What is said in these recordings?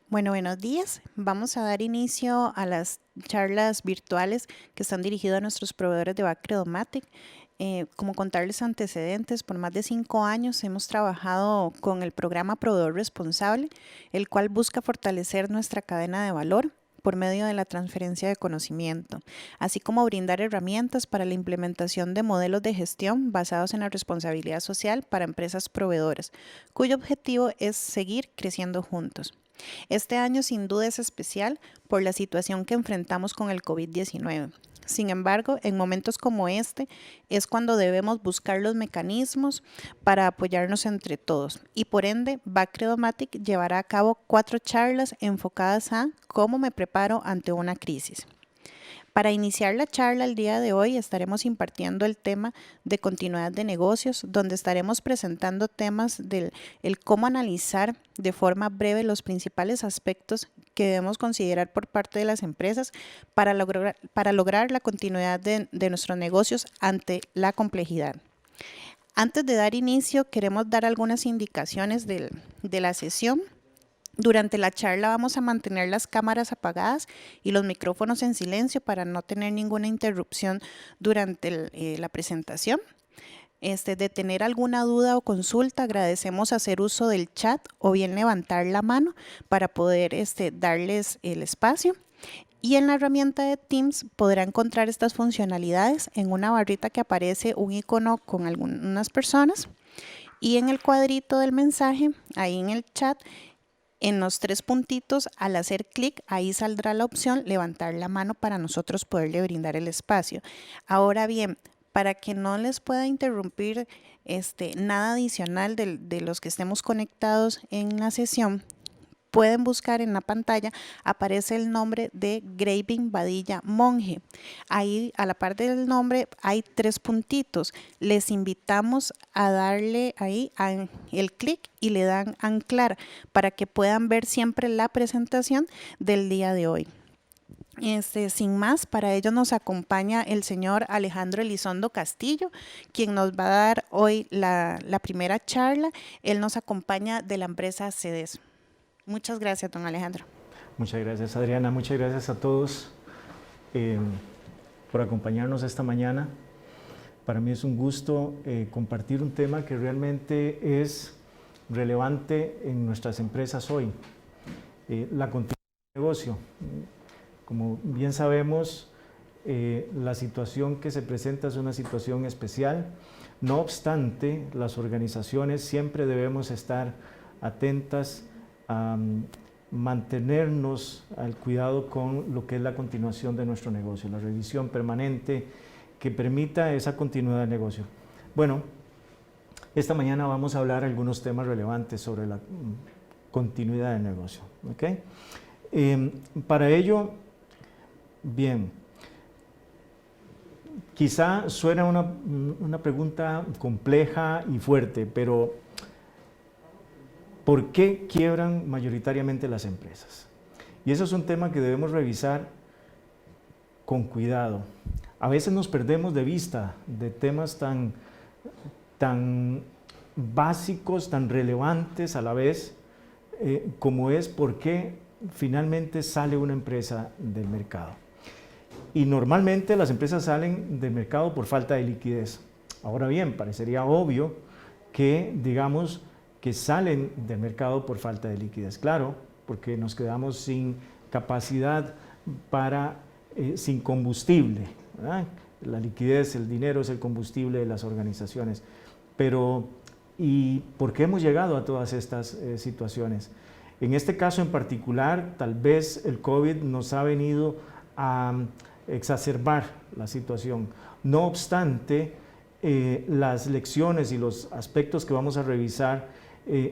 Bueno, buenos días. Vamos a dar inicio a las charlas virtuales que están dirigidas a nuestros proveedores de Bacredomatic. Como contarles antecedentes, por más de 5 años hemos trabajado con el programa Proveedor Responsable, el cual busca fortalecer nuestra cadena de valor por medio de la transferencia de conocimiento, así como brindar herramientas para la implementación de modelos de gestión basados en la responsabilidad social para empresas proveedoras, cuyo objetivo es seguir creciendo juntos. Este año sin duda es especial por la situación que enfrentamos con el COVID-19. Sin embargo, en momentos como este es cuando debemos buscar los mecanismos para apoyarnos entre todos y por ende Bacredomatic llevará a cabo 4 charlas enfocadas a cómo me preparo ante una crisis. Para iniciar la charla el día de hoy estaremos impartiendo el tema de continuidad de negocios, donde estaremos presentando temas del el cómo analizar de forma breve los principales aspectos que debemos considerar por parte de las empresas para lograr la continuidad de nuestros negocios ante la complejidad. Antes de dar inicio, queremos dar algunas indicaciones de la sesión. Durante la charla vamos a mantener las cámaras apagadas y los micrófonos en silencio para no tener ninguna interrupción durante la presentación. De tener alguna duda o consulta, agradecemos hacer uso del chat o bien levantar la mano para poder darles el espacio. Y en la herramienta de Teams podrá encontrar estas funcionalidades en una barrita que aparece un icono con algunas personas y en el cuadrito del mensaje, ahí en el chat, en los 3 puntitos, al hacer clic, ahí saldrá la opción levantar la mano para nosotros poderle brindar el espacio. Ahora bien, para que no les pueda interrumpir nada adicional de los que estemos conectados en la sesión, pueden buscar en la pantalla, aparece el nombre de Graving Badilla Monge. Ahí a la parte del nombre hay 3 puntitos. Les invitamos a darle ahí el clic y le dan anclar para que puedan ver siempre la presentación del día de hoy. Sin más, para ello nos acompaña el señor Alejandro Elizondo Castillo, quien nos va a dar hoy la primera charla. Él nos acompaña de la empresa CEDES. Muchas gracias, don Alejandro. Muchas gracias, Adriana. Muchas gracias a todos por acompañarnos esta mañana. Para mí es un gusto compartir un tema que realmente es relevante en nuestras empresas hoy, la continuidad del negocio. Como bien sabemos, la situación que se presenta es una situación especial. No obstante, las organizaciones siempre debemos estar atentas a mantenernos al cuidado con lo que es la continuación de nuestro negocio, la revisión permanente que permita esa continuidad del negocio. Bueno, esta mañana vamos a hablar algunos temas relevantes sobre la continuidad del negocio. ¿Okay? Para ello, bien, quizá suena una pregunta compleja y fuerte, pero ¿por qué quiebran mayoritariamente las empresas? Y eso es un tema que debemos revisar con cuidado. A veces nos perdemos de vista de temas tan básicos, tan relevantes a la vez, como es por qué finalmente sale una empresa del mercado. Y normalmente las empresas salen del mercado por falta de liquidez. Ahora bien, parecería obvio que, digamos, que salen del mercado por falta de liquidez. Claro, porque nos quedamos sin capacidad sin combustible, ¿verdad? La liquidez, el dinero es el combustible de las organizaciones. Pero, ¿y por qué hemos llegado a todas estas situaciones? En este caso en particular, tal vez el COVID nos ha venido a exacerbar la situación. No obstante, las lecciones y los aspectos que vamos a revisar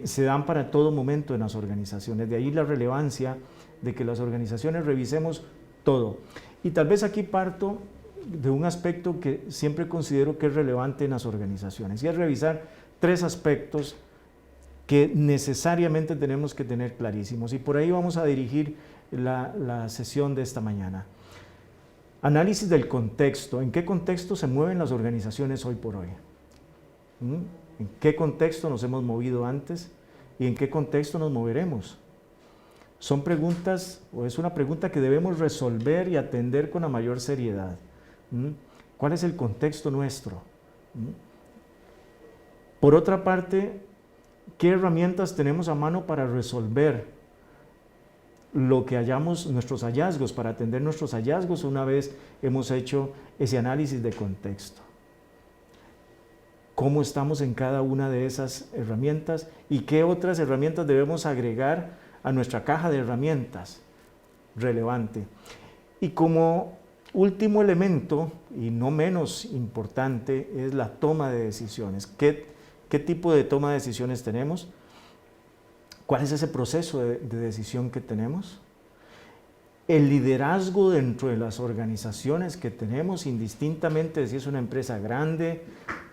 se dan para todo momento en las organizaciones. De ahí la relevancia de que las organizaciones revisemos todo. Y tal vez aquí parto de un aspecto que siempre considero que es relevante en las organizaciones, y es revisar 3 aspectos que necesariamente tenemos que tener clarísimos. Y por ahí vamos a dirigir la sesión de esta mañana. Análisis del contexto. ¿En qué contexto se mueven las organizaciones hoy por hoy? ¿En qué contexto nos hemos movido antes y en qué contexto nos moveremos? son preguntas, o es una pregunta que debemos resolver y atender con la mayor seriedad. ¿Cuál es el contexto nuestro? Por otra parte, ¿qué herramientas tenemos a mano para resolver lo que hallamos, nuestros hallazgos, para atender nuestros hallazgos una vez hemos hecho ese análisis de contexto? ¿Cómo estamos en cada una de esas herramientas y qué otras herramientas debemos agregar a nuestra caja de herramientas? Relevante. Y como último elemento, y no menos importante, es la toma de decisiones. ¿Qué tipo de toma de decisiones tenemos? ¿Cuál es ese proceso de decisión que tenemos? El liderazgo dentro de las organizaciones que tenemos, indistintamente si es una empresa grande,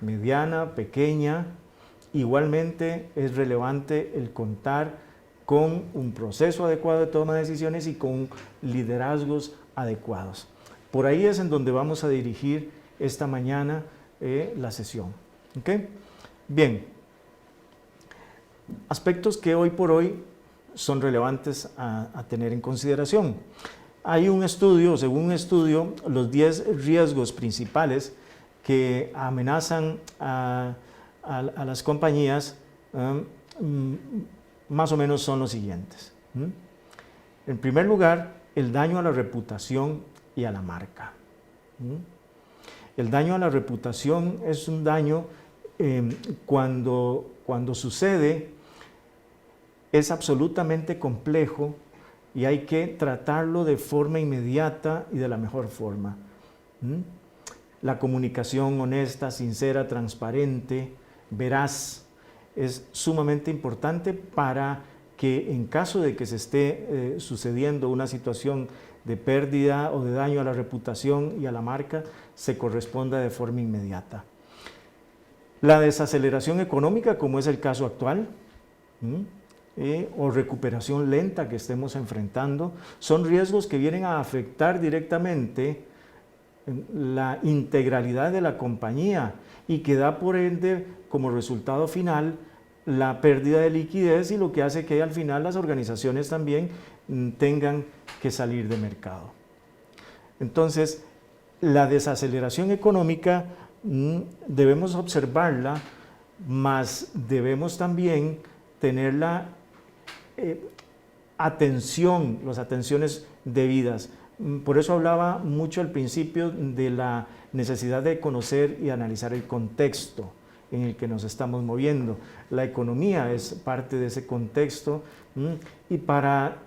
mediana, pequeña, igualmente es relevante el contar con un proceso adecuado de toma de decisiones y con liderazgos adecuados. Por ahí es en donde vamos a dirigir esta mañana la sesión. ¿Okay? Bien, aspectos que hoy por hoy son relevantes a tener en consideración. Hay un estudio, según un estudio, los 10 riesgos principales que amenazan a las compañías, más o menos son los siguientes. En primer lugar, el daño a la reputación y a la marca. El daño a la reputación es un daño cuando sucede, es absolutamente complejo y hay que tratarlo de forma inmediata y de la mejor forma. La comunicación honesta, sincera, transparente, veraz, es sumamente importante para que en caso de que se esté sucediendo una situación de pérdida o de daño a la reputación y a la marca, se corresponda de forma inmediata. La desaceleración económica, como es el caso actual, o recuperación lenta que estemos enfrentando, son riesgos que vienen a afectar directamente la integralidad de la compañía y que da por ende como resultado final la pérdida de liquidez y lo que hace que al final las organizaciones también tengan que salir de mercado. Entonces, la desaceleración económica debemos observarla, mas debemos también tener la atención, las atenciones debidas. Por eso hablaba mucho al principio de la necesidad de conocer y analizar el contexto en el que nos estamos moviendo. La economía es parte de ese contexto y para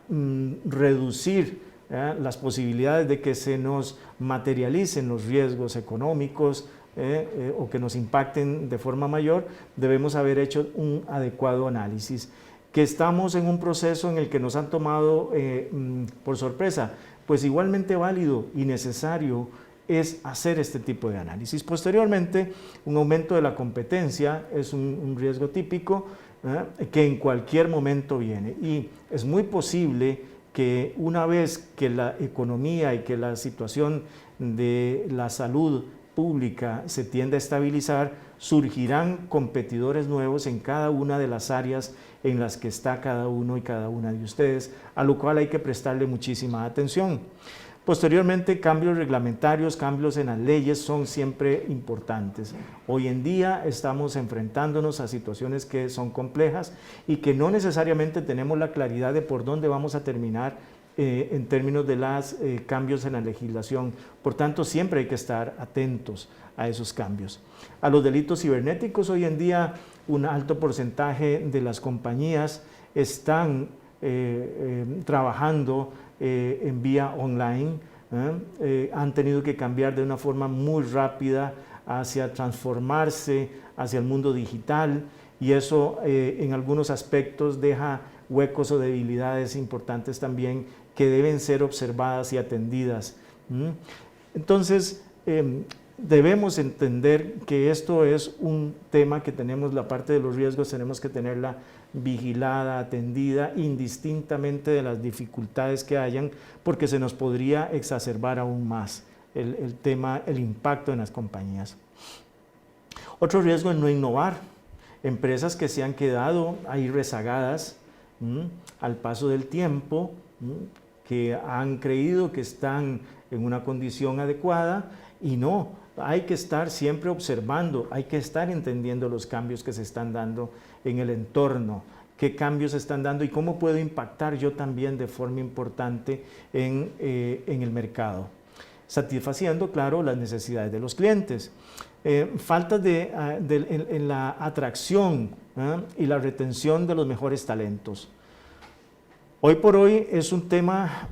reducir las posibilidades de que se nos materialicen los riesgos económicos o que nos impacten de forma mayor, debemos haber hecho un adecuado análisis. Que estamos en un proceso en el que nos han tomado por sorpresa, pues igualmente válido y necesario es hacer este tipo de análisis. Posteriormente, un aumento de la competencia es un riesgo típico que en cualquier momento viene y es muy posible que una vez que la economía y que la situación de la salud pública se tiende a estabilizar, surgirán competidores nuevos en cada una de las áreas en las que está cada uno y cada una de ustedes, a lo cual hay que prestarle muchísima atención. Posteriormente, cambios reglamentarios, cambios en las leyes son siempre importantes. Hoy en día estamos enfrentándonos a situaciones que son complejas y que no necesariamente tenemos la claridad de por dónde vamos a terminar en términos de los cambios en la legislación. Por tanto, siempre hay que estar atentos a esos cambios. A los delitos cibernéticos, hoy en día un alto porcentaje de las compañías están trabajando en vía online, han tenido que cambiar de una forma muy rápida hacia transformarse hacia el mundo digital y eso en algunos aspectos deja huecos o debilidades importantes también que deben ser observadas y atendidas. Entonces, debemos entender que esto es un tema que tenemos, la parte de los riesgos tenemos que tenerla vigilada, atendida, indistintamente de las dificultades que hayan, porque se nos podría exacerbar aún más el tema, el impacto en las compañías. Otro riesgo es no innovar. Empresas que se han quedado ahí rezagadas al paso del tiempo, que han creído que están en una condición adecuada y no, hay que estar siempre observando, hay que estar entendiendo los cambios que se están dando en el entorno, qué cambios se están dando y cómo puedo impactar yo también de forma importante en el mercado, satisfaciendo, claro, las necesidades de los clientes. Faltas en la atracción y la retención de los mejores talentos. Hoy por hoy es un tema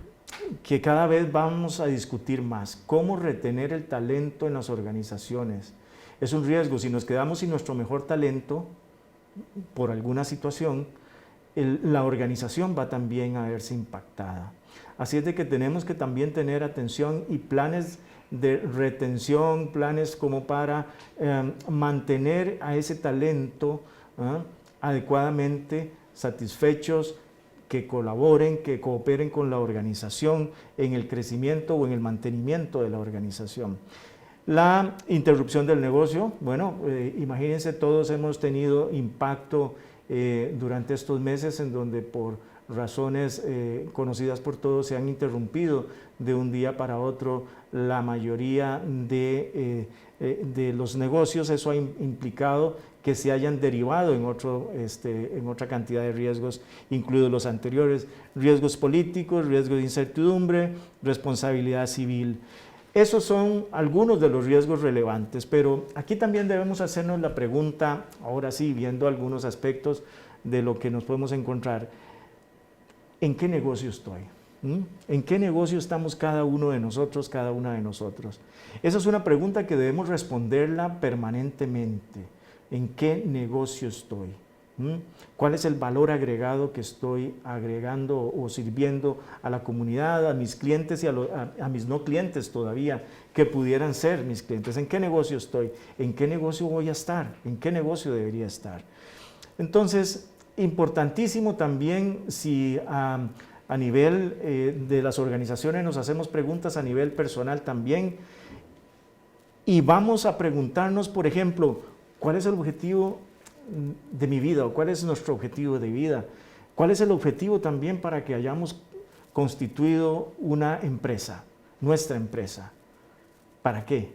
que cada vez vamos a discutir más, cómo retener el talento en las organizaciones. Es un riesgo, si nos quedamos sin nuestro mejor talento por alguna situación, la organización va también a verse impactada. Así es de que tenemos que también tener atención y planes de retención, planes como para mantener a ese talento adecuadamente satisfechos, que colaboren, que cooperen con la organización en el crecimiento o en el mantenimiento de la organización. La interrupción del negocio, bueno, imagínense, todos hemos tenido impacto durante estos meses en donde por razones conocidas por todos se han interrumpido de un día para otro la mayoría de los negocios. Eso ha implicado que se hayan derivado en otra cantidad de riesgos, incluidos los anteriores, riesgos políticos, riesgos de incertidumbre, responsabilidad civil. Esos son algunos de los riesgos relevantes, pero aquí también debemos hacernos la pregunta, ahora sí, viendo algunos aspectos de lo que nos podemos encontrar, ¿en qué negocio estoy? ¿En qué negocio estamos cada uno de nosotros, cada una de nosotros? Esa es una pregunta que debemos responderla permanentemente. ¿En qué negocio estoy? ¿Cuál es el valor agregado que estoy agregando o sirviendo a la comunidad, a mis clientes y a mis no clientes todavía, que pudieran ser mis clientes? ¿En qué negocio estoy? ¿En qué negocio voy a estar? ¿En qué negocio debería estar? Entonces, importantísimo también si a nivel de las organizaciones nos hacemos preguntas a nivel personal también, y vamos a preguntarnos, por ejemplo, ¿cuál es el objetivo de mi vida o cuál es nuestro objetivo de vida? ¿Cuál es el objetivo también para que hayamos constituido una empresa, nuestra empresa? ¿Para qué?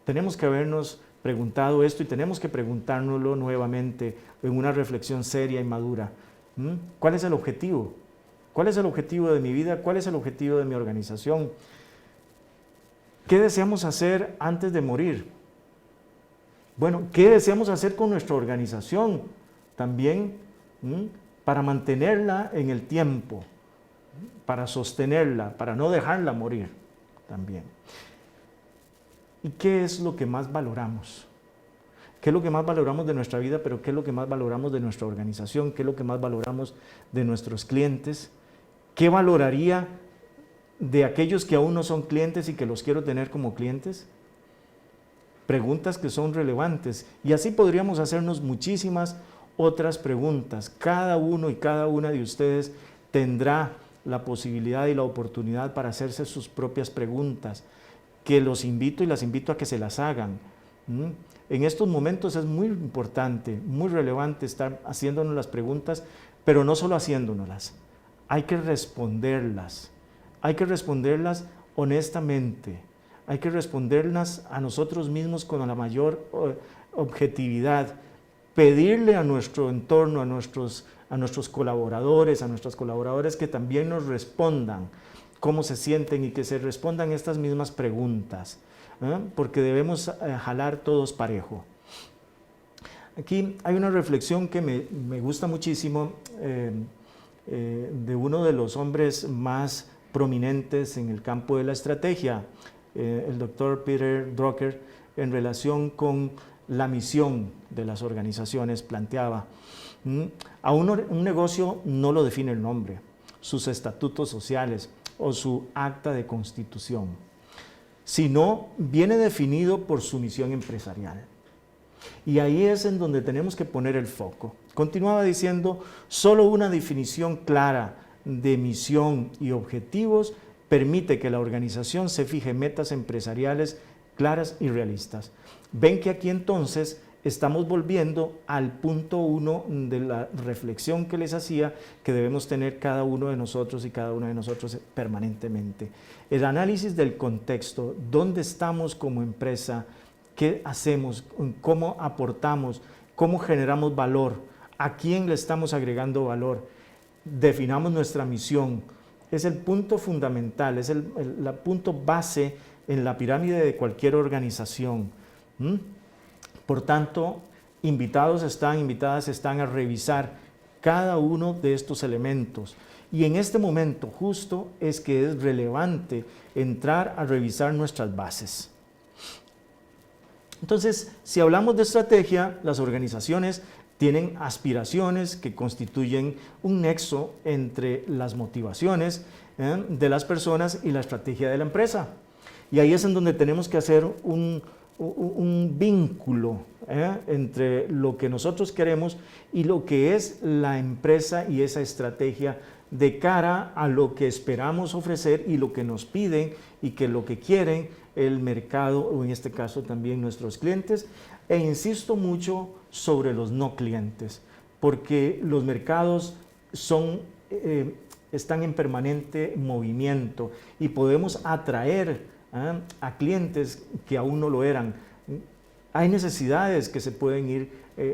Tenemos que habernos preguntado esto y tenemos que preguntárnoslo nuevamente en una reflexión seria y madura. ¿Cuál es el objetivo? ¿Cuál es el objetivo de mi vida? ¿Cuál es el objetivo de mi organización? ¿Qué deseamos hacer antes de morir? Bueno, ¿qué deseamos hacer con nuestra organización también para mantenerla en el tiempo, para sostenerla, para no dejarla morir también? ¿Y qué es lo que más valoramos? ¿Qué es lo que más valoramos de nuestra vida, pero qué es lo que más valoramos de nuestra organización? ¿Qué es lo que más valoramos de nuestros clientes? ¿Qué valoraría de aquellos que aún no son clientes y que los quiero tener como clientes? Preguntas que son relevantes, y así podríamos hacernos muchísimas otras preguntas. Cada uno y cada una de ustedes tendrá la posibilidad y la oportunidad para hacerse sus propias preguntas, que los invito y las invito a que se las hagan. En estos momentos es muy importante, muy relevante estar haciéndonos las preguntas, pero no solo haciéndonoslas, hay que responderlas honestamente. Hay que responderlas a nosotros mismos con la mayor objetividad, pedirle a nuestro entorno, a nuestros colaboradores, a nuestras colaboradoras que también nos respondan cómo se sienten y que se respondan estas mismas preguntas, porque debemos jalar todos parejo. Aquí hay una reflexión que me gusta muchísimo de uno de los hombres más prominentes en el campo de la estrategia, el doctor Peter Drucker, en relación con la misión de las organizaciones, planteaba: a un negocio no lo define el nombre, sus estatutos sociales o su acta de constitución, sino viene definido por su misión empresarial. Y ahí es en donde tenemos que poner el foco. Continuaba diciendo: solo una definición clara de misión y objetivos permite que la organización se fije metas empresariales claras y realistas. Ven que aquí entonces estamos volviendo al punto 1 de la reflexión que les hacía, que debemos tener cada uno de nosotros y cada una de nosotros permanentemente. El análisis del contexto, dónde estamos como empresa, qué hacemos, cómo aportamos, cómo generamos valor, a quién le estamos agregando valor, definamos nuestra misión. Es el punto fundamental, es el punto base en la pirámide de cualquier organización. Por tanto, invitadas están a revisar cada uno de estos elementos. Y en este momento justo es que es relevante entrar a revisar nuestras bases. Entonces, si hablamos de estrategia, las organizaciones tienen aspiraciones que constituyen un nexo entre las motivaciones de las personas y la estrategia de la empresa. Y ahí es en donde tenemos que hacer un vínculo entre lo que nosotros queremos y lo que es la empresa y esa estrategia de cara a lo que esperamos ofrecer y lo que nos piden y que lo que quieren el mercado, o en este caso también nuestros clientes. E insisto mucho sobre los no clientes, porque los mercados están en permanente movimiento y podemos atraer a clientes que aún no lo eran. Hay necesidades que se pueden ir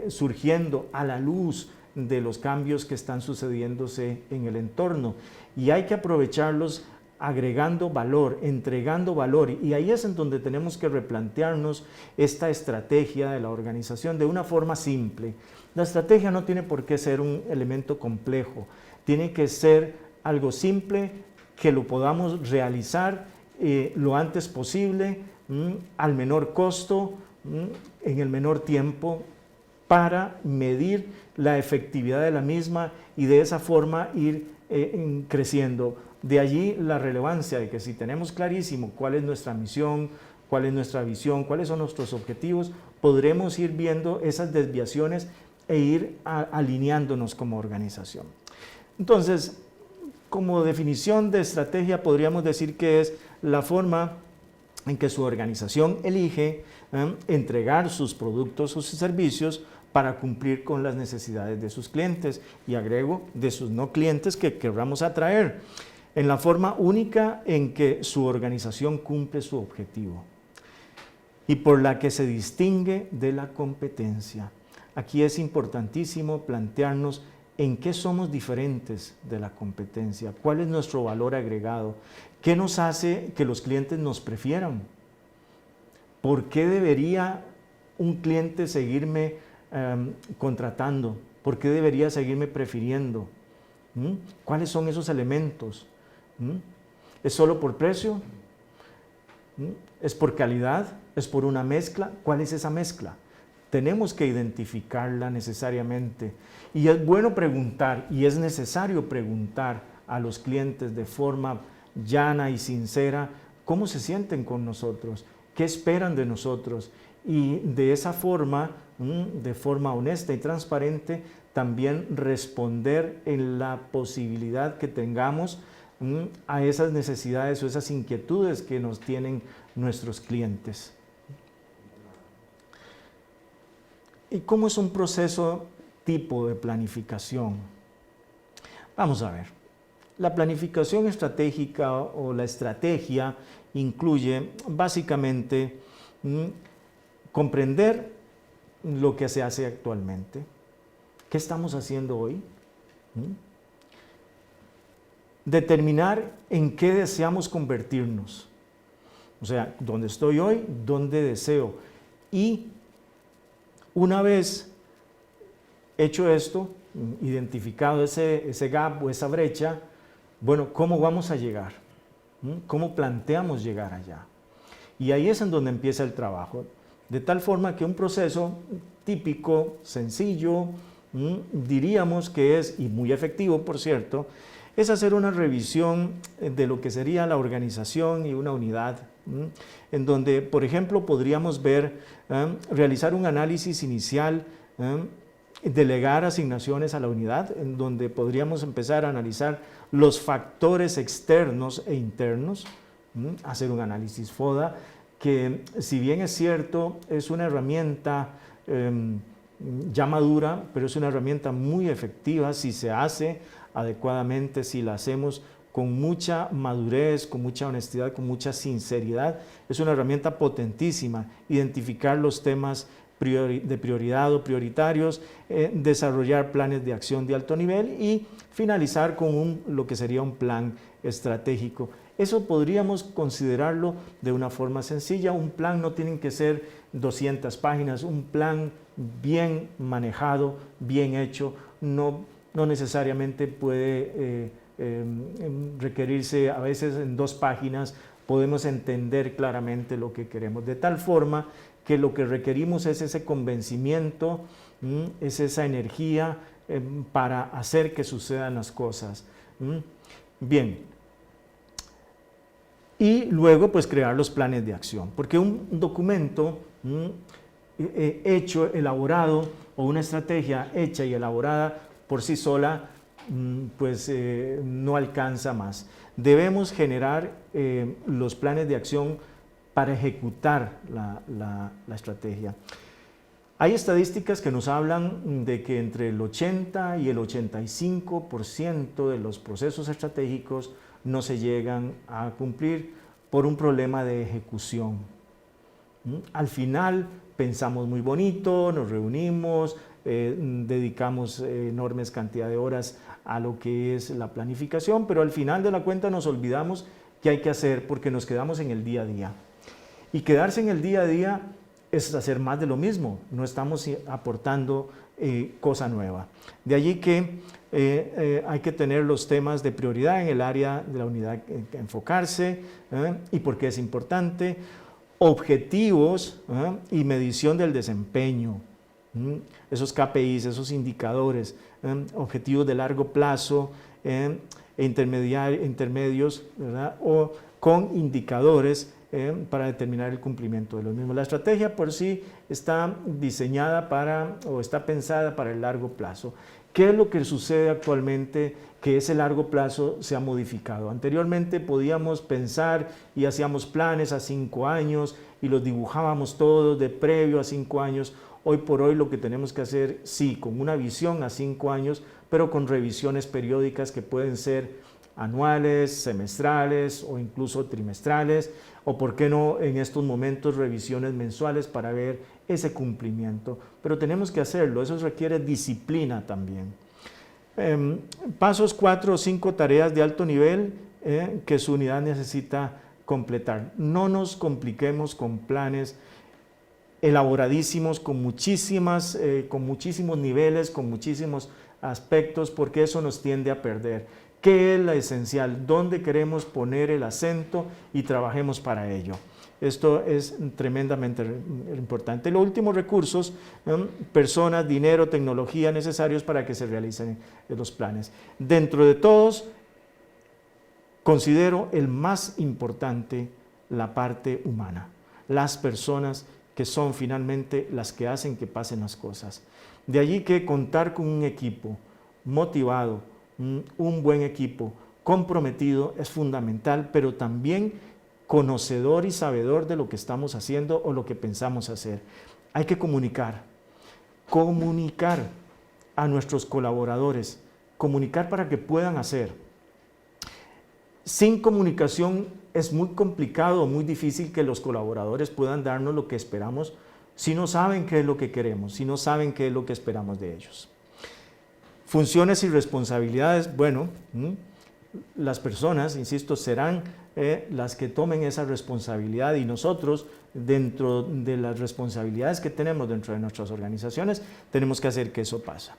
surgiendo a la luz de los cambios que están sucediéndose en el entorno, y hay que aprovecharlos agregando valor, entregando valor, y ahí es en donde tenemos que replantearnos esta estrategia de la organización de una forma simple. La estrategia no tiene por qué ser un elemento complejo, tiene que ser algo simple que lo podamos realizar lo antes posible, al menor costo, en el menor tiempo, para medir la efectividad de la misma y de esa forma ir creciendo. De allí la relevancia de que si tenemos clarísimo cuál es nuestra misión, cuál es nuestra visión, cuáles son nuestros objetivos, podremos ir viendo esas desviaciones e ir alineándonos como organización. Entonces, como definición de estrategia podríamos decir que es la forma en que su organización elige entregar sus productos o sus servicios para cumplir con las necesidades de sus clientes, y agrego de sus no clientes que querramos atraer, en la forma única en que su organización cumple su objetivo y por la que se distingue de la competencia. Aquí es importantísimo plantearnos en qué somos diferentes de la competencia, cuál es nuestro valor agregado, qué nos hace que los clientes nos prefieran, por qué debería un cliente seguirme contratando, por qué debería seguirme prefiriendo, cuáles son esos elementos. ¿Es solo por precio? ¿Es por calidad? ¿Es por una mezcla? ¿Cuál es esa mezcla? Tenemos que identificarla necesariamente. Y es bueno preguntar, y es necesario preguntar a los clientes de forma llana y sincera cómo se sienten con nosotros, qué esperan de nosotros. Y de esa forma, de forma honesta y transparente, también responder en la posibilidad que tengamos a esas necesidades o esas inquietudes que nos tienen nuestros clientes. ¿Y cómo es un proceso tipo de planificación? Vamos a ver. La planificación estratégica o la estrategia incluye básicamente comprender lo que se hace actualmente. ¿Qué estamos haciendo hoy? Determinar en qué deseamos convertirnos. O sea, dónde estoy hoy, dónde deseo. Y una vez hecho esto, identificado ese gap o esa brecha, bueno, ¿cómo vamos a llegar? ¿Cómo planteamos llegar allá? Y ahí es en donde empieza el trabajo. De tal forma que un proceso típico, sencillo, diríamos que es, y muy efectivo por cierto, es hacer una revisión de lo que sería la organización y una unidad, en donde, por ejemplo, podríamos ver, realizar un análisis inicial, delegar asignaciones a la unidad, en donde podríamos empezar a analizar los factores externos e internos, hacer un análisis FODA, que si bien es cierto, es una herramienta ya madura, pero es una herramienta muy efectiva si se hace adecuadamente, si la hacemos con mucha madurez, con mucha honestidad, con mucha sinceridad. Es una herramienta potentísima, identificar los temas de prioridad o prioritarios, desarrollar planes de acción de alto nivel y finalizar con lo que sería un plan estratégico. Eso podríamos considerarlo de una forma sencilla. Un plan no tiene que ser 200 páginas, un plan bien manejado, bien hecho, no necesariamente puede requerirse a veces en 2 páginas, podemos entender claramente lo que queremos, de tal forma que lo que requerimos es ese convencimiento, es esa energía para hacer que sucedan las cosas. Bien, y luego pues crear los planes de acción, porque un documento hecho, elaborado, o una estrategia hecha y elaborada por sí sola, pues no alcanza más. Debemos generar los planes de acción para ejecutar la estrategia. Hay estadísticas que nos hablan de que entre el 80 y el 85% de los procesos estratégicos no se llegan a cumplir por un problema de ejecución. Al final pensamos muy bonito, nos reunimos, dedicamos enormes cantidad de horas a lo que es la planificación, pero al final de la cuenta nos olvidamos qué hay que hacer porque nos quedamos en el día a día. Y quedarse en el día a día es hacer más de lo mismo, no estamos aportando cosa nueva. De allí que hay que tener los temas de prioridad en el área de la unidad que enfocarse y por qué es importante, objetivos y medición del desempeño, esos KPIs, esos indicadores, objetivos de largo plazo, intermedios, ¿verdad? O con indicadores para determinar el cumplimiento de los mismos. La estrategia por sí está diseñada o está pensada para el largo plazo. ¿Qué es lo que sucede actualmente? Que ese largo plazo se ha modificado. Anteriormente podíamos pensar y hacíamos planes a 5 años y los dibujábamos todos de previo a 5 años. Hoy por hoy lo que tenemos que hacer, sí, con una visión a 5 años, pero con revisiones periódicas que pueden ser anuales, semestrales o incluso trimestrales, o por qué no en estos momentos revisiones mensuales para ver ese cumplimiento. Pero tenemos que hacerlo, eso requiere disciplina también. Pasos 4 o 5 tareas de alto nivel que su unidad necesita completar. No nos compliquemos con planes elaboradísimos, con muchísimos niveles, con muchísimos aspectos, porque eso nos tiende a perder. ¿Qué es la esencial? ¿Dónde queremos poner el acento y trabajemos para ello? Esto es tremendamente importante. Los últimos recursos, personas, dinero, tecnología necesarios para que se realicen los planes. Dentro de todos, considero el más importante la parte humana, las personas que son finalmente las que hacen que pasen las cosas. De allí que contar con un equipo motivado, un buen equipo comprometido es fundamental, pero también conocedor y sabedor de lo que estamos haciendo o lo que pensamos hacer. Hay que comunicar a nuestros colaboradores, comunicar para que puedan hacer. Sin comunicación es muy complicado o muy difícil que los colaboradores puedan darnos lo que esperamos si no saben qué es lo que queremos, si no saben qué es lo que esperamos de ellos. Funciones y responsabilidades, bueno, las personas, insisto, serán las que tomen esa responsabilidad y nosotros, dentro de las responsabilidades que tenemos dentro de nuestras organizaciones, tenemos que hacer que eso pase.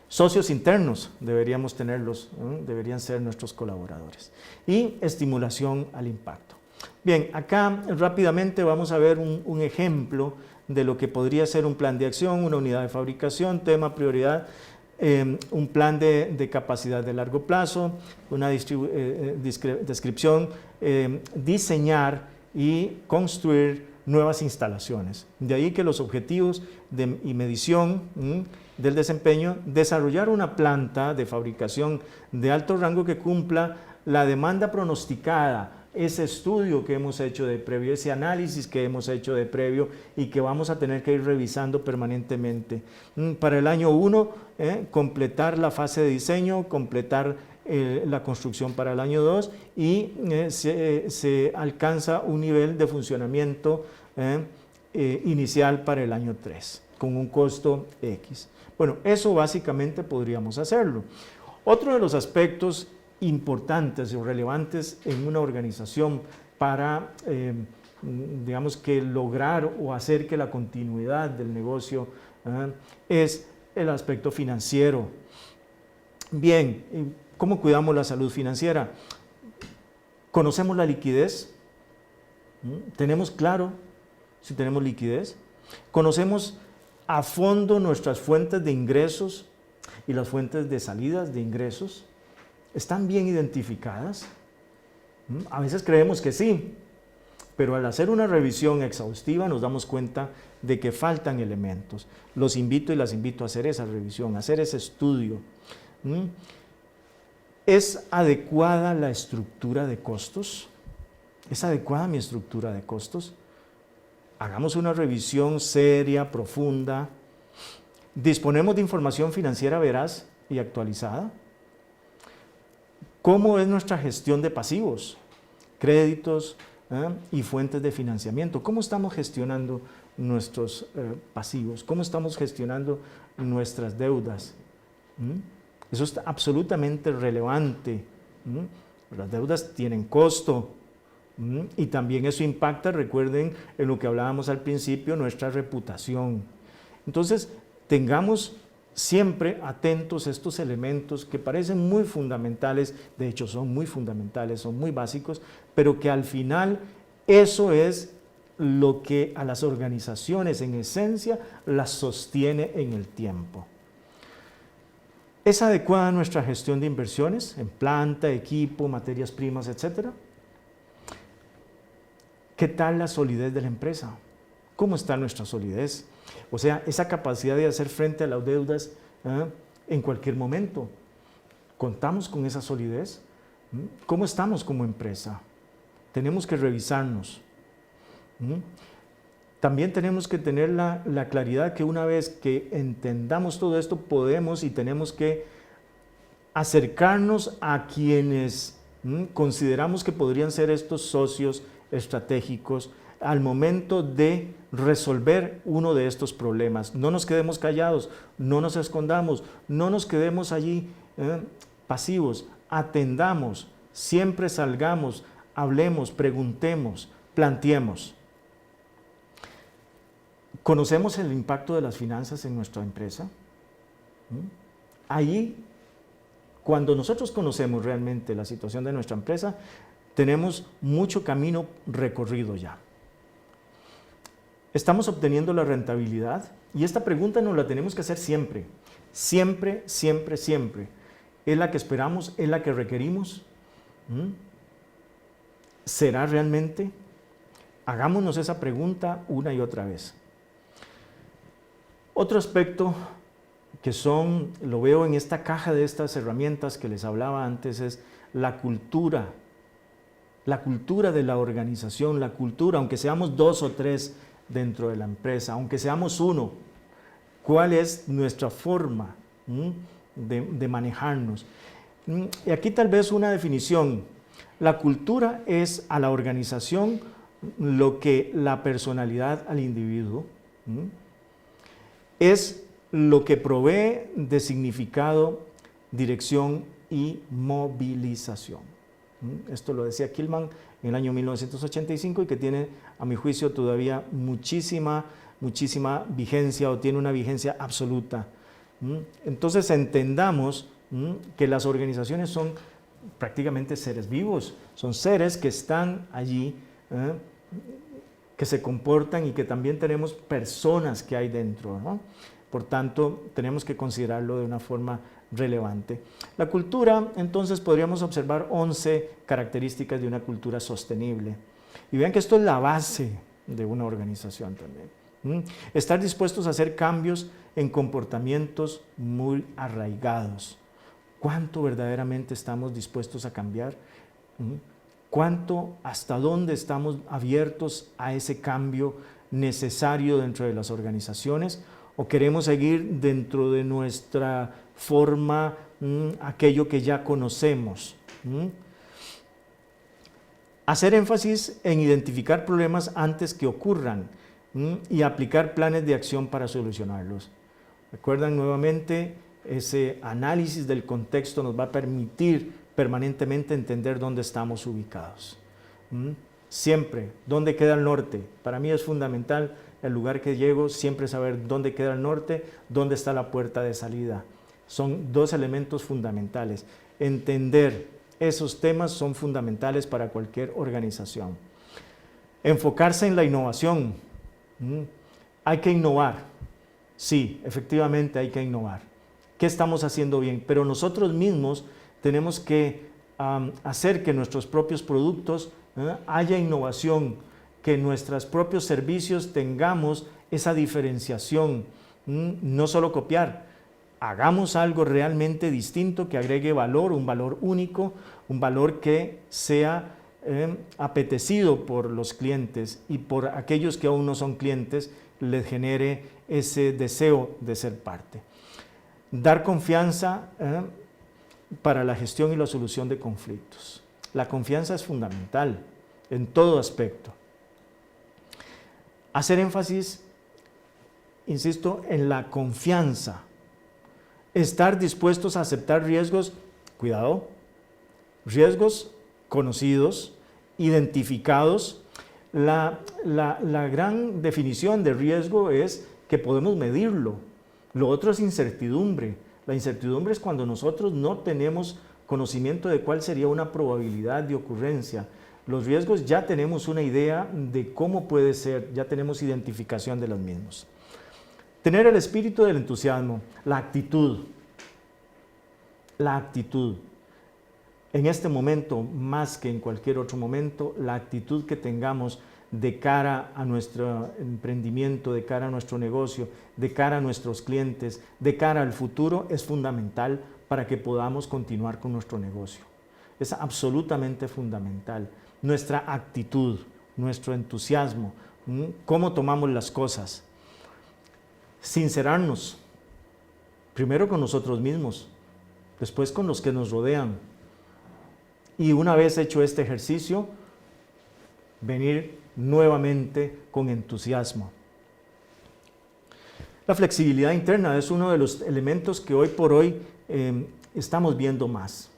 Socios internos deberíamos tenerlos, deberían ser nuestros colaboradores. Y estimulación al impacto. Bien, acá rápidamente vamos a ver un ejemplo de lo que podría ser un plan de acción, una unidad de fabricación, tema, prioridad, un plan de capacidad de largo plazo, una descripción, diseñar y construir nuevas instalaciones. De ahí que los objetivos y medición del desempeño, desarrollar una planta de fabricación de alto rango que cumpla la demanda pronosticada, ese estudio que hemos hecho de previo, ese análisis que hemos hecho de previo y que vamos a tener que ir revisando permanentemente. Para el año 1, completar la fase de diseño, completar la construcción para el año 2 y se alcanza un nivel de funcionamiento inicial para el año 3, con un costo X. Bueno, eso básicamente podríamos hacerlo. Otro de los aspectos importantes o relevantes en una organización para, digamos que lograr o hacer que la continuidad del negocio es el aspecto financiero. Bien, ¿cómo cuidamos la salud financiera? ¿Conocemos la liquidez? ¿Tenemos claro si tenemos liquidez? ¿Conocemos a fondo nuestras fuentes de ingresos y las fuentes de salidas de ingresos? ¿Están bien identificadas? A veces creemos que sí, pero al hacer una revisión exhaustiva nos damos cuenta de que faltan elementos. Los invito y las invito a hacer esa revisión, a hacer ese estudio. ¿Es adecuada la estructura de costos? ¿Es adecuada mi estructura de costos? Hagamos una revisión seria, profunda. ¿Disponemos de información financiera veraz y actualizada? ¿Cómo es nuestra gestión de pasivos, créditos y fuentes de financiamiento? ¿Cómo estamos gestionando nuestros pasivos? ¿Cómo estamos gestionando nuestras deudas? Eso es absolutamente relevante. Las deudas tienen costo y también eso impacta, recuerden, en lo que hablábamos al principio, nuestra reputación. Entonces, tengamos siempre atentos a estos elementos que parecen muy fundamentales, de hecho son muy fundamentales, son muy básicos, pero que al final eso es lo que a las organizaciones en esencia las sostiene en el tiempo. ¿Es adecuada nuestra gestión de inversiones en planta, equipo, materias primas, etcétera? ¿Qué tal la solidez de la empresa? ¿Cómo está nuestra solidez? O sea, esa capacidad de hacer frente a las deudas en cualquier momento. ¿Contamos con esa solidez? ¿Cómo estamos como empresa? Tenemos que revisarnos. También tenemos que tener la claridad que una vez que entendamos todo esto, podemos y tenemos que acercarnos a quienes consideramos que podrían ser estos socios estratégicos al momento de resolver uno de estos problemas. No nos quedemos callados, no nos escondamos, no nos quedemos allí pasivos, atendamos, siempre salgamos, hablemos, preguntemos, planteemos. ¿Conocemos el impacto de las finanzas en nuestra empresa? Ahí, cuando nosotros conocemos realmente la situación de nuestra empresa, tenemos mucho camino recorrido ya. ¿Estamos obteniendo la rentabilidad? Y esta pregunta nos la tenemos que hacer siempre. Siempre, siempre, siempre. ¿Es la que esperamos? ¿Es la que requerimos? ¿Será realmente? Hagámonos esa pregunta una y otra vez. Otro aspecto que lo veo en esta caja de estas herramientas que les hablaba antes, es la cultura. La cultura de la organización, la cultura, aunque seamos 2 o 3 dentro de la empresa, aunque seamos 1, ¿cuál es nuestra forma de manejarnos? Y aquí tal vez una definición. La cultura es a la organización lo que la personalidad al individuo. Es lo que provee de significado, dirección y movilización. Esto lo decía Kilman en el año 1985 y que tiene, a mi juicio, todavía muchísima vigencia, o tiene una vigencia absoluta. Entonces entendamos que las organizaciones son prácticamente seres vivos, son seres que están allí, que se comportan y que también tenemos personas que hay dentro, ¿no? Por tanto, tenemos que considerarlo de una forma relevante. La cultura, entonces, podríamos observar 11 características de una cultura sostenible. Y vean que esto es la base de una organización también. Estar dispuestos a hacer cambios en comportamientos muy arraigados. ¿Cuánto verdaderamente estamos dispuestos a cambiar? hasta dónde estamos abiertos a ese cambio necesario dentro de las organizaciones, o queremos seguir dentro de nuestra forma, aquello que ya conocemos. Hacer énfasis en identificar problemas antes que ocurran y aplicar planes de acción para solucionarlos. Recuerdan nuevamente, ese análisis del contexto nos va a permitir permanentemente entender dónde estamos ubicados. Siempre, ¿dónde queda el norte? Para mí es fundamental, el lugar que llego, siempre saber dónde queda el norte, dónde está la puerta de salida. Son dos elementos fundamentales. Entender esos temas son fundamentales para cualquier organización. Enfocarse en la innovación. Hay que innovar. Sí, efectivamente hay que innovar. ¿Qué estamos haciendo bien? Pero nosotros mismos tenemos que hacer que nuestros propios productos haya innovación, que nuestros propios servicios tengamos esa diferenciación, no solo copiar. Hagamos algo realmente distinto, que agregue valor, un valor único, un valor que sea apetecido por los clientes y por aquellos que aún no son clientes, les genere ese deseo de ser parte. Dar confianza para la gestión y la solución de conflictos. La confianza es fundamental en todo aspecto. Hacer énfasis, insisto, en la confianza. Estar dispuestos a aceptar riesgos, cuidado, riesgos conocidos, identificados. La gran definición de riesgo es que podemos medirlo. Lo otro es incertidumbre. La incertidumbre es cuando nosotros no tenemos conocimiento de cuál sería una probabilidad de ocurrencia. Los riesgos ya tenemos una idea de cómo puede ser, ya tenemos identificación de los mismos. Tener el espíritu del entusiasmo, la actitud. La actitud. En este momento, más que en cualquier otro momento, la actitud que tengamos de cara a nuestro emprendimiento, de cara a nuestro negocio, de cara a nuestros clientes, de cara al futuro, es fundamental para que podamos continuar con nuestro negocio. Es absolutamente fundamental. Nuestra actitud, nuestro entusiasmo, cómo tomamos las cosas. Sincerarnos, primero con nosotros mismos, después con los que nos rodean. Y una vez hecho este ejercicio, venir nuevamente con entusiasmo. La flexibilidad interna es uno de los elementos que hoy por hoy estamos viendo más.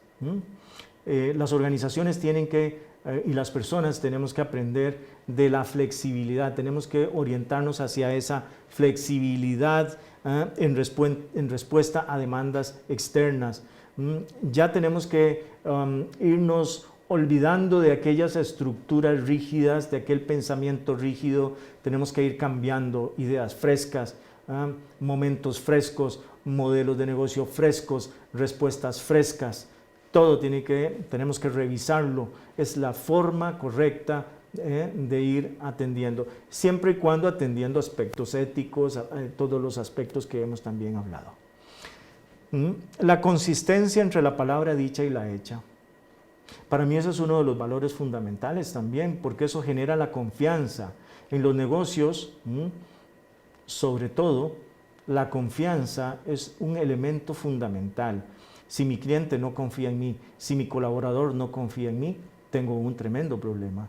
Las organizaciones tienen que, y las personas tenemos que aprender de la flexibilidad, tenemos que orientarnos hacia esa flexibilidad en respuesta a demandas externas. Ya tenemos que irnos olvidando de aquellas estructuras rígidas, de aquel pensamiento rígido. Tenemos que ir cambiando ideas frescas, momentos frescos, modelos de negocio frescos, respuestas frescas. Todo tenemos que revisarlo. Es la forma correcta de ir atendiendo, siempre y cuando atendiendo aspectos éticos, todos los aspectos que hemos también hablado. La consistencia entre la palabra dicha y la hecha. Para mí eso es uno de los valores fundamentales también, porque eso genera la confianza. En los negocios, sobre todo, la confianza es un elemento fundamental. Si mi cliente no confía en mí, si mi colaborador no confía en mí, tengo un tremendo problema.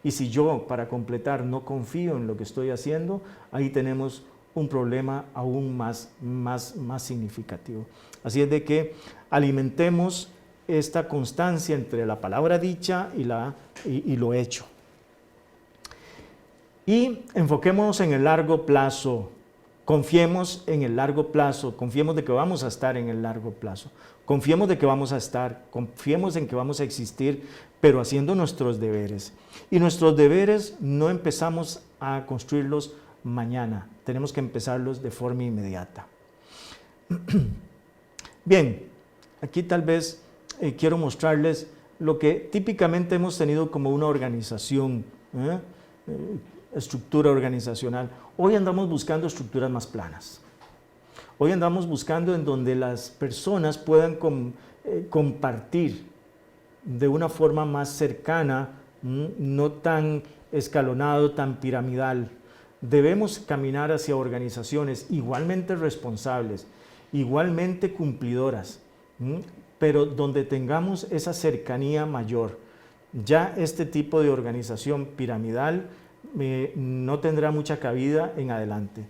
Y si yo, para completar, no confío en lo que estoy haciendo, ahí tenemos un problema aún más significativo. Así es de que alimentemos esta constancia entre la palabra dicha y lo hecho. Y enfoquémonos en el largo plazo. Confiemos en el largo plazo, confiemos de que vamos a estar en el largo plazo, confiemos de que vamos a estar, confiemos en que vamos a existir, pero haciendo nuestros deberes. Y nuestros deberes no empezamos a construirlos mañana, tenemos que empezarlos de forma inmediata. Bien, aquí tal vez quiero mostrarles lo que típicamente hemos tenido como una organización, estructura organizacional. Hoy andamos buscando estructuras más planas. Hoy andamos buscando en donde las personas puedan compartir de una forma más cercana, no tan escalonado, tan piramidal. Debemos caminar hacia organizaciones igualmente responsables, igualmente cumplidoras, pero donde tengamos esa cercanía mayor. Ya este tipo de organización piramidal no tendrá mucha cabida en adelante.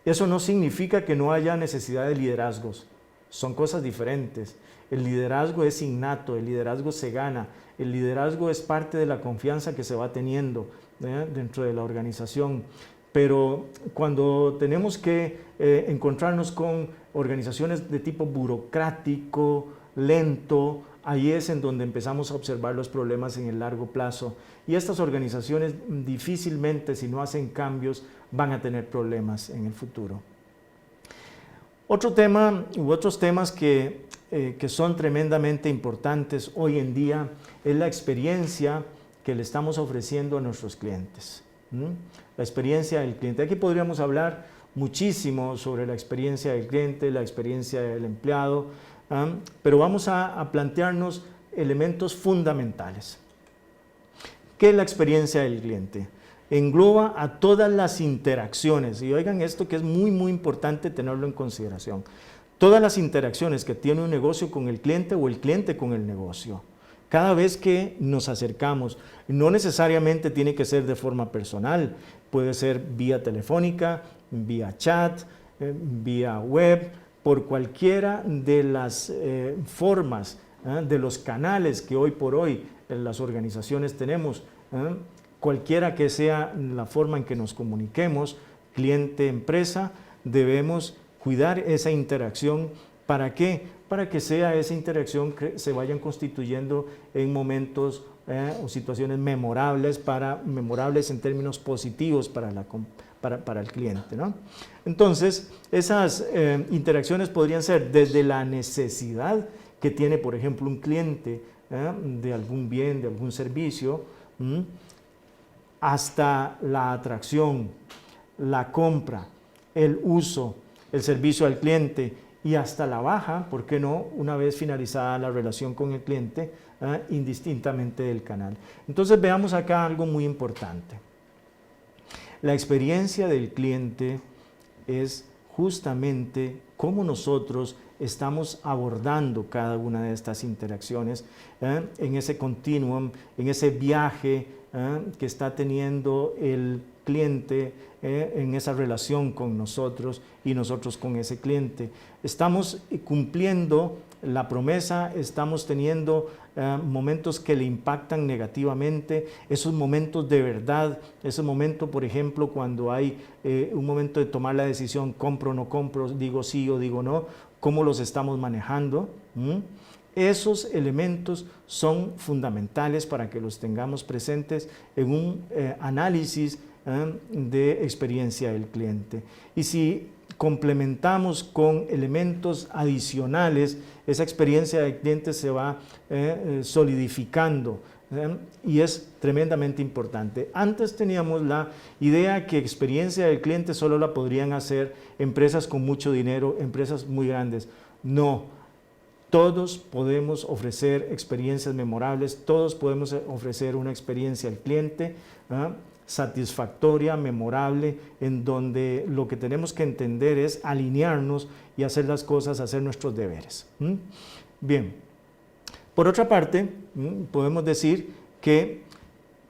Eso no significa que no haya necesidad de liderazgos, son cosas diferentes. El liderazgo es innato, el liderazgo se gana, el liderazgo es parte de la confianza que se va teniendo dentro de la organización. Pero cuando tenemos que encontrarnos con organizaciones de tipo burocrático, lento, ahí es en donde empezamos a observar los problemas en el largo plazo. Y estas organizaciones difícilmente, si no hacen cambios, van a tener problemas en el futuro. Otro tema u otros temas que son tremendamente importantes hoy en día es la experiencia que le estamos ofreciendo a nuestros clientes. La experiencia del cliente. Aquí podríamos hablar muchísimo sobre la experiencia del cliente, la experiencia del empleado, pero vamos a plantearnos elementos fundamentales. ¿Qué es la experiencia del cliente? Engloba a todas las interacciones, y oigan esto que es muy importante tenerlo en consideración. Todas las interacciones que tiene un negocio con el cliente o el cliente con el negocio. Cada vez que nos acercamos, no necesariamente tiene que ser de forma personal, puede ser vía telefónica, vía chat, vía web, por cualquiera de las formas, de los canales que hoy por hoy las organizaciones tenemos, cualquiera que sea la forma en que nos comuniquemos, cliente-empresa, debemos cuidar esa interacción. ¿Para qué? Para que sea esa interacción que se vayan constituyendo en momentos o situaciones memorables en términos positivos para el cliente, ¿no? Entonces, esas interacciones podrían ser desde la necesidad que tiene, por ejemplo, un cliente de algún bien, de algún servicio, hasta la atracción, la compra, el uso, el servicio al cliente y hasta la baja, ¿por qué no?, una vez finalizada la relación con el cliente, indistintamente del canal. Entonces veamos acá algo muy importante. La experiencia del cliente es justamente cómo nosotros estamos abordando cada una de estas interacciones en ese continuum, en ese viaje que está teniendo el cliente en esa relación con nosotros y nosotros con ese cliente. Estamos cumpliendo la promesa, estamos teniendo momentos que le impactan negativamente, esos momentos de verdad, ese momento, por ejemplo, cuando hay un momento de tomar la decisión, compro o no compro, digo sí o digo no, cómo los estamos manejando. Esos elementos son fundamentales para que los tengamos presentes en un análisis de experiencia del cliente. Y si complementamos con elementos adicionales, esa experiencia del cliente se va solidificando y es tremendamente importante. Antes teníamos la idea que experiencia del cliente solo la podrían hacer empresas con mucho dinero, empresas muy grandes. No, todos podemos ofrecer experiencias memorables, todos podemos ofrecer una experiencia al cliente satisfactoria, memorable, en donde lo que tenemos que entender es alinearnos y hacer las cosas, hacer nuestros deberes. Bien, por otra parte, podemos decir que,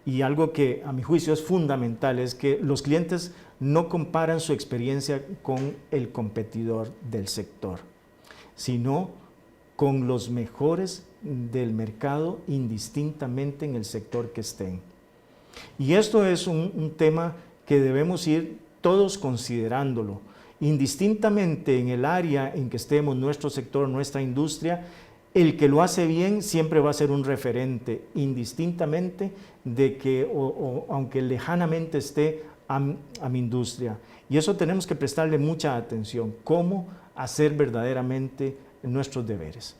y algo que a mi juicio es fundamental, es que los clientes no comparan su experiencia con el competidor del sector, sino con los mejores del mercado indistintamente en el sector que estén. Y esto es un tema que debemos ir todos considerándolo, indistintamente en el área en que estemos, nuestro sector, nuestra industria. El que lo hace bien siempre va a ser un referente, indistintamente de que, aunque lejanamente esté a mi industria. Y eso tenemos que prestarle mucha atención, cómo hacer verdaderamente nuestros deberes.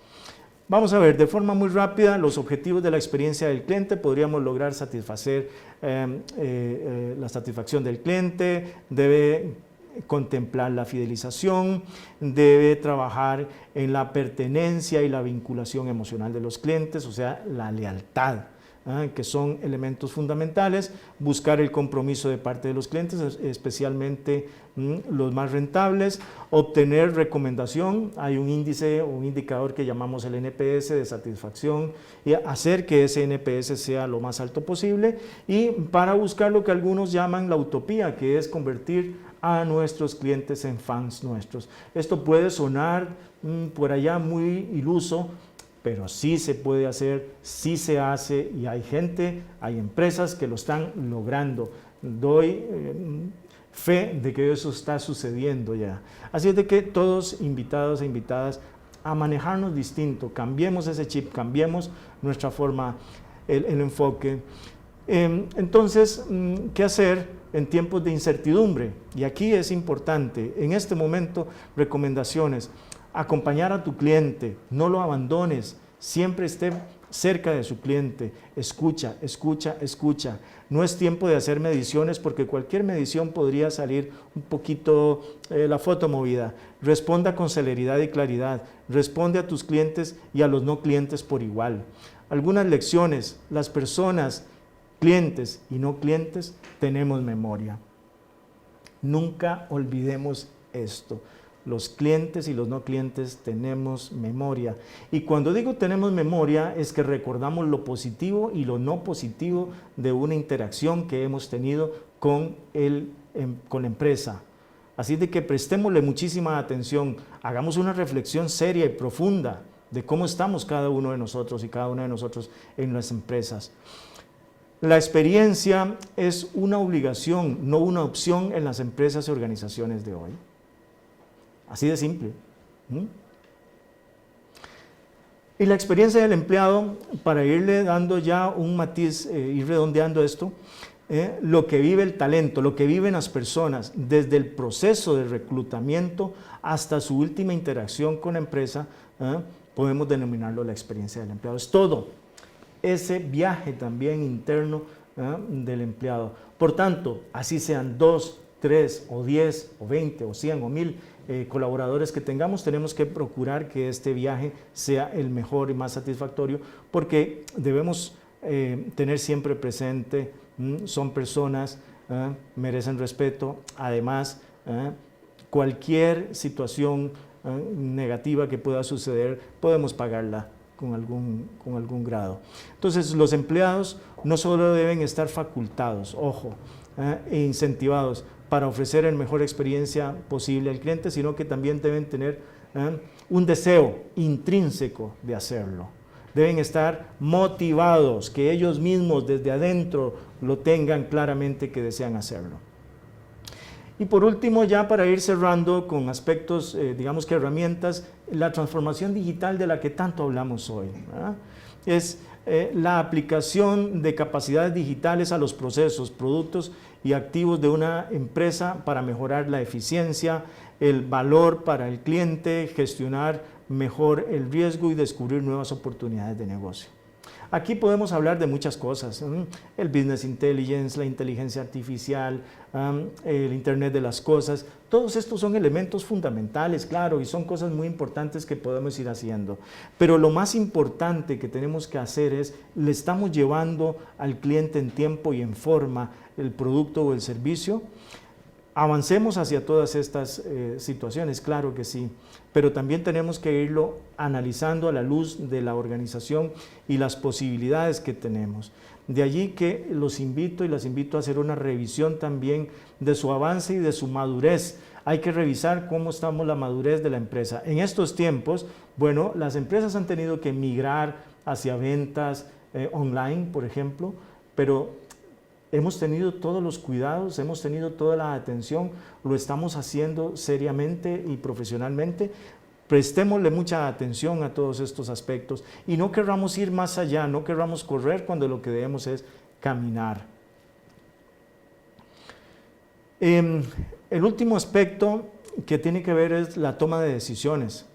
Vamos a ver de forma muy rápida los objetivos de la experiencia del cliente. Podríamos lograr satisfacer la satisfacción del cliente, debe contemplar la fidelización, debe trabajar en la pertenencia y la vinculación emocional de los clientes, o sea, la lealtad, que son elementos fundamentales, buscar el compromiso de parte de los clientes, especialmente los más rentables, obtener recomendación, hay un índice o un indicador que llamamos el NPS de satisfacción, y hacer que ese NPS sea lo más alto posible, y para buscar lo que algunos llaman la utopía, que es convertir a nuestros clientes en fans nuestros. Esto puede sonar por allá muy iluso, pero sí se puede hacer, sí se hace, y hay gente, hay empresas que lo están logrando. Doy fe de que eso está sucediendo ya. Así es de que todos invitados e invitadas a manejarnos distinto, cambiemos ese chip, cambiemos nuestra forma, el enfoque. Entonces, ¿qué hacer en tiempos de incertidumbre? Y aquí es importante, en este momento, recomendaciones. Acompañar a tu cliente, no lo abandones, siempre esté cerca de su cliente, escucha, escucha, escucha. No es tiempo de hacer mediciones porque cualquier medición podría salir un poquito la foto movida. Responda con celeridad y claridad, responde a tus clientes y a los no clientes por igual. Algunas lecciones, las personas, clientes y no clientes, tenemos memoria. Nunca olvidemos esto. Los clientes y los no clientes tenemos memoria. Y cuando digo tenemos memoria, es que recordamos lo positivo y lo no positivo de una interacción que hemos tenido con la empresa. Así de que prestémosle muchísima atención, hagamos una reflexión seria y profunda de cómo estamos cada uno de nosotros y cada una de nosotros en las empresas. La experiencia es una obligación, no una opción en las empresas y organizaciones de hoy. Así de simple. Y la experiencia del empleado, para irle dando ya un matiz, ir redondeando esto, lo que vive el talento, lo que viven las personas, desde el proceso de reclutamiento hasta su última interacción con la empresa, podemos denominarlo la experiencia del empleado. Es todo ese viaje también interno del empleado. Por tanto, así sean 2, 3 o 10 o 20 o 100 o 1000 colaboradores que tengamos, tenemos que procurar que este viaje sea el mejor y más satisfactorio, porque debemos tener siempre presente, son personas, merecen respeto, además cualquier situación negativa que pueda suceder, podemos pagarla con algún grado. Entonces, los empleados no solo deben estar facultados, ojo, e incentivados para ofrecer la mejor experiencia posible al cliente, sino que también deben tener un deseo intrínseco de hacerlo. Deben estar motivados, que ellos mismos desde adentro lo tengan claramente que desean hacerlo. Y por último, ya para ir cerrando con aspectos, digamos que herramientas, la transformación digital de la que tanto hablamos hoy, ¿verdad? Es la aplicación de capacidades digitales a los procesos, productos y activos de una empresa para mejorar la eficiencia, el valor para el cliente, gestionar mejor el riesgo y descubrir nuevas oportunidades de negocio. Aquí podemos hablar de muchas cosas, el business intelligence, la inteligencia artificial, el Internet de las cosas, todos estos son elementos fundamentales, claro, y son cosas muy importantes que podemos ir haciendo. Pero lo más importante que tenemos que hacer es, le estamos llevando al cliente en tiempo y en forma el producto o el servicio. Avancemos hacia todas estas situaciones, claro que sí, pero también tenemos que irlo analizando a la luz de la organización y las posibilidades que tenemos. De allí que los invito y las invito a hacer una revisión también de su avance y de su madurez. Hay que revisar cómo estamos la madurez de la empresa. En estos tiempos, bueno, las empresas han tenido que migrar hacia ventas online, por ejemplo, pero hemos tenido todos los cuidados, hemos tenido toda la atención, lo estamos haciendo seriamente y profesionalmente. Prestémosle mucha atención a todos estos aspectos y no querramos ir más allá, no querramos correr cuando lo que debemos es caminar. El último aspecto que tiene que ver es la toma de decisiones.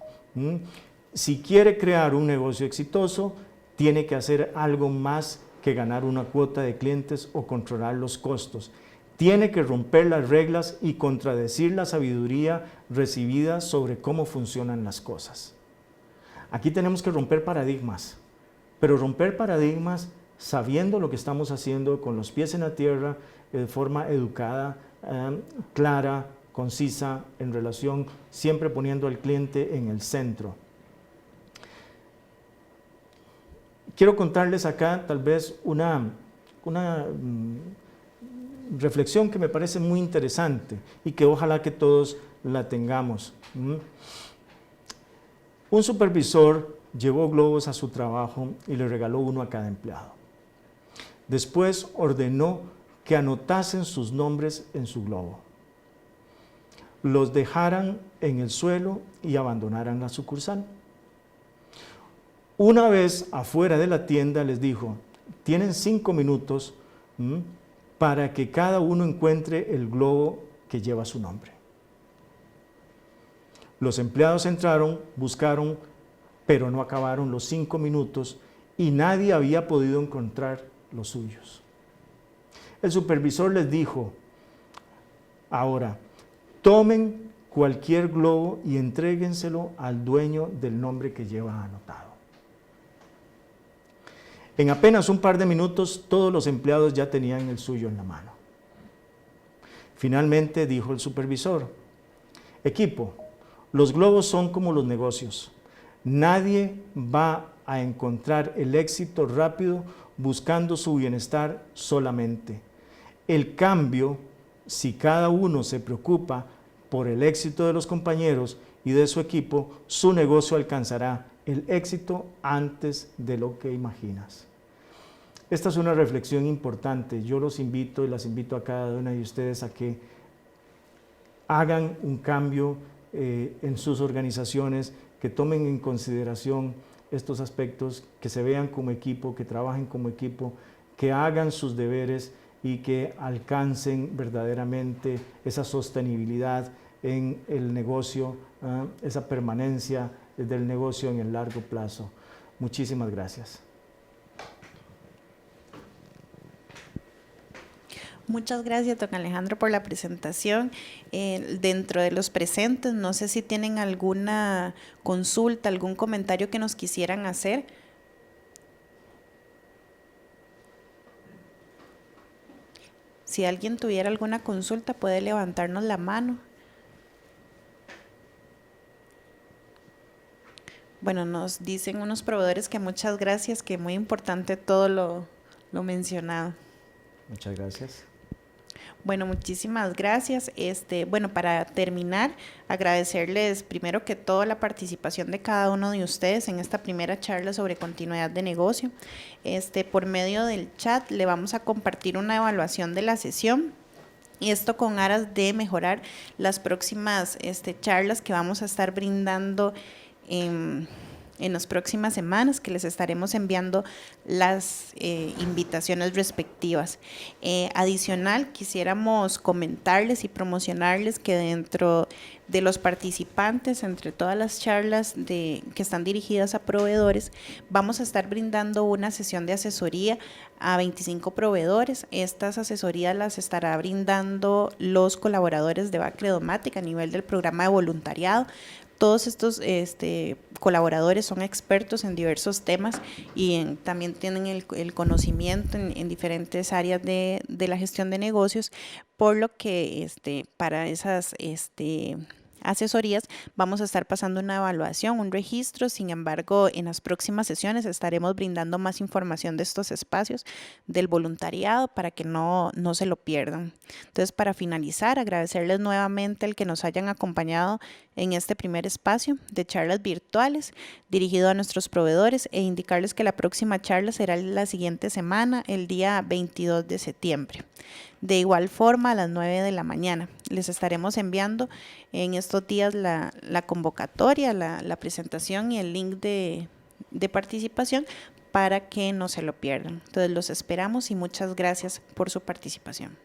Si quiere crear un negocio exitoso, tiene que hacer algo más que ganar una cuota de clientes o controlar los costos. Tiene que romper las reglas y contradecir la sabiduría recibida sobre cómo funcionan las cosas. Aquí tenemos que romper paradigmas, pero romper paradigmas sabiendo lo que estamos haciendo, con los pies en la tierra, de forma educada, clara, concisa, en relación, siempre poniendo al cliente en el centro. Quiero contarles acá tal vez una reflexión que me parece muy interesante y que ojalá que todos la tengamos. Un supervisor llevó globos a su trabajo y le regaló uno a cada empleado. Después ordenó que anotasen sus nombres en su globo, los dejaran en el suelo y abandonaran la sucursal. Una vez afuera de la tienda les dijo: tienen 5 minutos para que cada uno encuentre el globo que lleva su nombre. Los empleados entraron, buscaron, pero no acabaron los 5 minutos y nadie había podido encontrar los suyos. El supervisor les dijo: ahora, tomen cualquier globo y entréguenselo al dueño del nombre que lleva anotado. En apenas un par de minutos, todos los empleados ya tenían el suyo en la mano. Finalmente dijo el supervisor: equipo, los globos son como los negocios. Nadie va a encontrar el éxito rápido buscando su bienestar solamente. El cambio, si cada uno se preocupa por el éxito de los compañeros y de su equipo, su negocio alcanzará el éxito antes de lo que imaginas. Esta es una reflexión importante. Yo los invito y las invito a cada una de ustedes a que hagan un cambio en sus organizaciones, que tomen en consideración estos aspectos, que se vean como equipo, que trabajen como equipo, que hagan sus deberes y que alcancen verdaderamente esa sostenibilidad en el negocio, esa permanencia del negocio en el largo plazo. Muchísimas gracias. Muchas gracias, don Alejandro, por la presentación. Dentro de los presentes, no sé si tienen alguna consulta, algún comentario que nos quisieran hacer. Si alguien tuviera alguna consulta, puede levantarnos la mano. Bueno, nos dicen unos proveedores que muchas gracias, que muy importante todo lo mencionado. Muchas gracias. Bueno, muchísimas gracias. Bueno, para terminar, agradecerles primero que todo la participación de cada uno de ustedes en esta primera charla sobre continuidad de negocio. Por medio del chat le vamos a compartir una evaluación de la sesión. Y esto con aras de mejorar las próximas charlas que vamos a estar brindando en las próximas semanas, que les estaremos enviando las invitaciones respectivas. Adicional, quisiéramos comentarles y promocionarles que dentro de los participantes, entre todas las charlas que están dirigidas a proveedores, vamos a estar brindando una sesión de asesoría a 25 proveedores. Estas asesorías las estará brindando los colaboradores de Bacredomatic a nivel del programa de voluntariado. Todos estos colaboradores son expertos en diversos temas y también tienen el conocimiento en diferentes áreas de la gestión de negocios, por lo que para esas asesorías vamos a estar pasando una evaluación, un registro. Sin embargo, en las próximas sesiones estaremos brindando más información de estos espacios del voluntariado para que no se lo pierdan. Entonces, para finalizar, agradecerles nuevamente el que nos hayan acompañado en este primer espacio de charlas virtuales dirigido a nuestros proveedores, e indicarles que la próxima charla será la siguiente semana, el día 22 de septiembre. De igual forma, a las 9 de la mañana. Les estaremos enviando en estos días la convocatoria, la presentación y el link de participación para que no se lo pierdan. Entonces, los esperamos y muchas gracias por su participación.